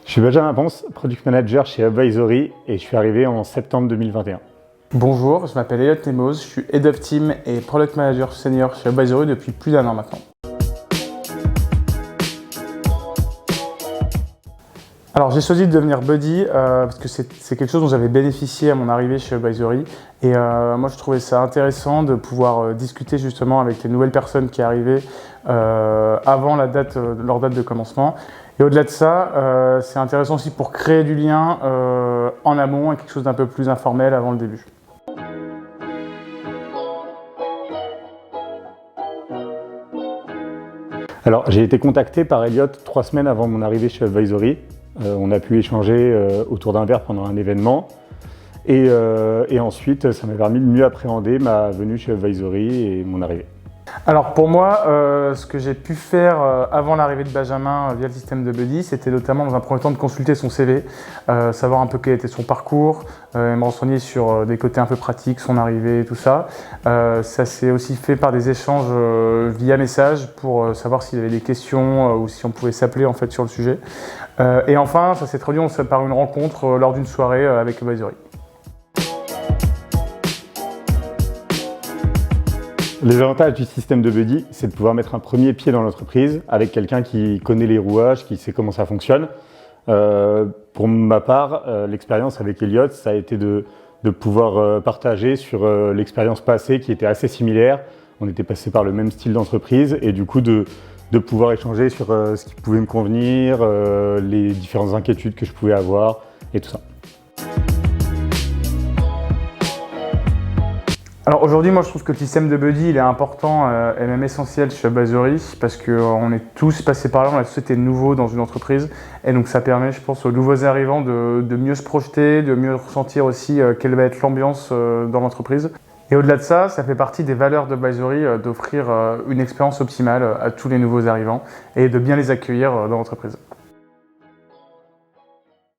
Je suis Benjamin Ponce, Product Manager chez Advisory et je suis arrivé en septembre 2021. Bonjour, je m'appelle Elliot Nemos, je suis Head of Team et Product Manager Senior chez Advisory depuis plus d'1 an maintenant. Alors j'ai choisi de devenir Buddy parce que c'est quelque chose dont j'avais bénéficié à mon arrivée chez Advisory et moi je trouvais ça intéressant de pouvoir discuter justement avec les nouvelles personnes qui arrivaient avant leur date de commencement. Et au-delà de ça, c'est intéressant aussi pour créer du lien en amont et quelque chose d'un peu plus informel avant le début. Alors j'ai été contacté par Elliot 3 semaines avant mon arrivée chez Advisory. On a pu échanger autour d'un verre pendant un événement et ensuite ça m'a permis de mieux appréhender ma venue chez Advisory et mon arrivée. Alors pour moi, ce que j'ai pu faire avant l'arrivée de Benjamin via le système de Buddy, c'était notamment dans un premier temps de consulter son CV, savoir un peu quel était son parcours, me renseigner sur des côtés un peu pratiques, son arrivée et tout ça. Ça s'est aussi fait par des échanges via message pour savoir s'il y avait des questions ou si on pouvait s'appeler en fait sur le sujet. Et enfin, ça s'est traduit par une rencontre lors d'une soirée avec Advisory. Les avantages du système de Buddy, c'est de pouvoir mettre un premier pied dans l'entreprise avec quelqu'un qui connaît les rouages, qui sait comment ça fonctionne. Pour ma part, l'expérience avec Elliot, ça a été de pouvoir partager sur l'expérience passée qui était assez similaire. On était passé par le même style d'entreprise et du coup de pouvoir échanger sur ce qui pouvait me convenir, les différentes inquiétudes que je pouvais avoir et tout ça. Alors aujourd'hui, moi je trouve que le système de Buddy il est important et même essentiel chez Advisory parce qu'on est tous passés par là, on a tous été nouveaux dans une entreprise et donc ça permet, je pense, aux nouveaux arrivants de mieux se projeter, de mieux ressentir aussi quelle va être l'ambiance dans l'entreprise. Et au-delà de ça, ça fait partie des valeurs d'Advisory d'offrir une expérience optimale à tous les nouveaux arrivants et de bien les accueillir dans l'entreprise.